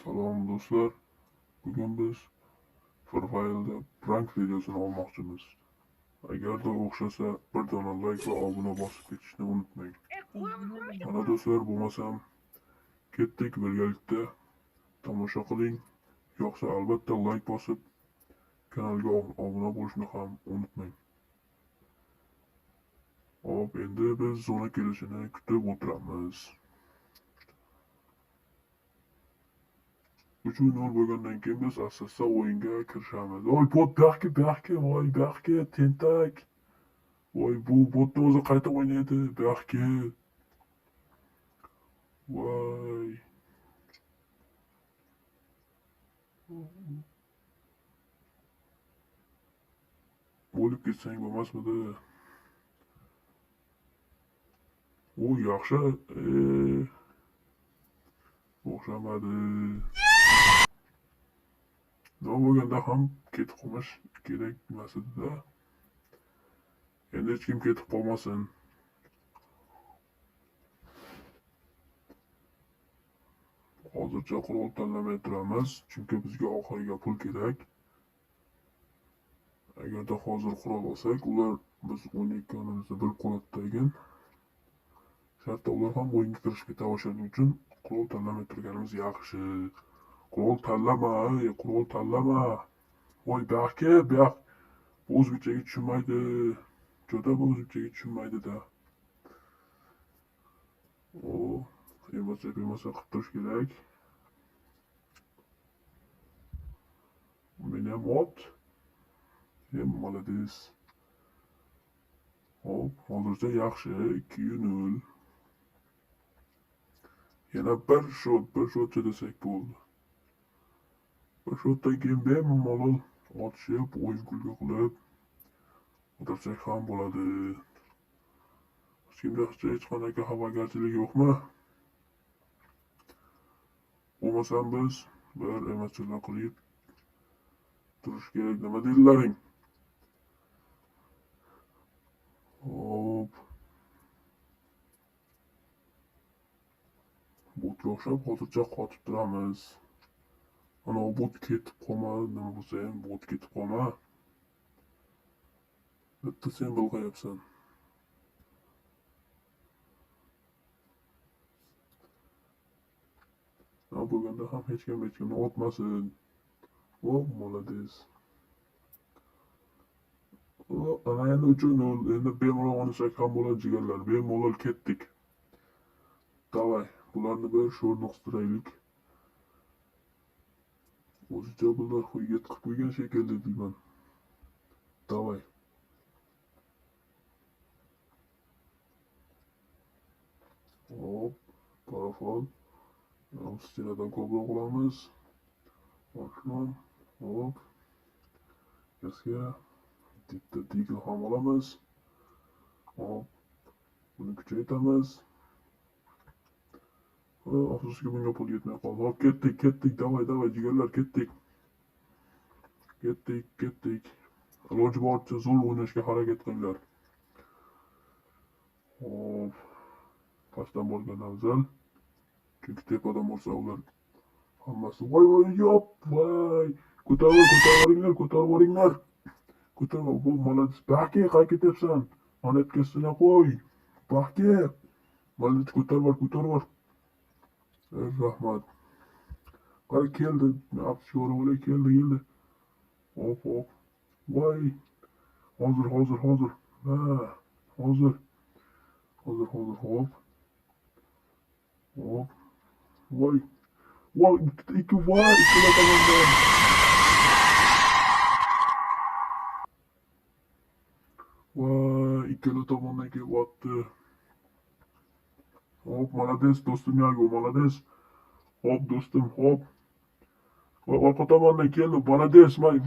Salom do'stlar, bugun biz Free Fire'da prank videosini olmoqchimiz. Agarda o'xshasa bir dona like va obuna bosib ketishni unutmang. Mana do'stlar, bo'lmasam ketdik, birgalikda tomosha qiling. Yo'qsa albatta like bosib kanalga obuna bo'lishni ham unutmang. Hop, endi biz zona kelishini kutib o'tiramiz. 3-0 bo'lgandan keyin biz asosda o'yinga kirishamiz. Voy bot buyoqqa, voy buyoqqa tentak. Voy bu botni o'zi qayta o'ynaydi buyoqqa. Voy. O'lib ketsang bo'lmasmidi? U yaxshi, o'xshamadi. Nima bo'lganda ham ketib qolmish kerak emas edi-da. Endi hech kim ketib qolmasin. Hozircha qurol tanlamay turamiz, chunki bizga oxiriga pul kerak. Agarda hozir qurol olsak, ular biz o'ynayotganimizni bilib qoladi ekan. Shartta ular ham o'yinga kirishga tavashlaning uchun qurol tanlamay turganimiz yaxshi. Qurol tanlama. Voy buyoq. O'zbekchaga tushunmaydi. Juda o'zbekchaga tushunmaydi-da. Emotsiya qilib turish kerak. Men ham ot. Молодец. Hop, hozircha yaxshi, 2-0. Yana bir shot chidasak bo'ldi. Bir shotdan keyin bemalol otishib, o'yin kulgi qilib o'tirsak ham bo'ladi. Hech kimda hech qanaqa xafagarchilik yo'qmi? Bo'lmasam biz bir emotsioner qilib turish kerak, nima deydilaring? Hop. Botga o'xshab hozircha qotib turamiz. Ana bot ketib qolma, nima bo'lsa ham bot ketib qolma. Bitta sen bulg'ayapsan. Nima bo'lganda ham hech kimni otmasin. Молодец. Ana endi 3-0, endi bemalol o'ynasak ham bo'ladi jigarlar, bemalol ketdik. Davay, bularni bir sho'rni qistiraylik. O'zicha bular qo'yga tiqib qo'ygan shekilli deyman. Davay. Hop, parafon. Stinadan ko'proq olamiz. Boshlam, hop. Gaska. Bitta digl ham olamiz. Hop. Buni kuchaytiramiz. Afsuski bunga pul yetmay qoldi. Hop, ketdik. Davay, jigarlar, ketdik. Iloji boricha zo'r o'ynashga harakat qilinglar. Hop. Pastdan bo'lgan afzal. Chunki tepadan bo'lsa ular hammasi voy, ko'taringlar. Bu молодец. Baqi qayerga ketyapsan? Monetkasin qo'y. Baqi. Молодец, ko'tarib. Rahmat. Qara keldi. Apsiyo'ra keldi. Hop. Voy. Hozir. Ha, hozir. Hop. Voy. Ikki tomondan. Voy, ikkala tomondan kelyapti. Hop, молодец, do'stim Yago, молодец. Hop, do'stim, hop. Voy, orqa tomondan keldi, молодец, voy.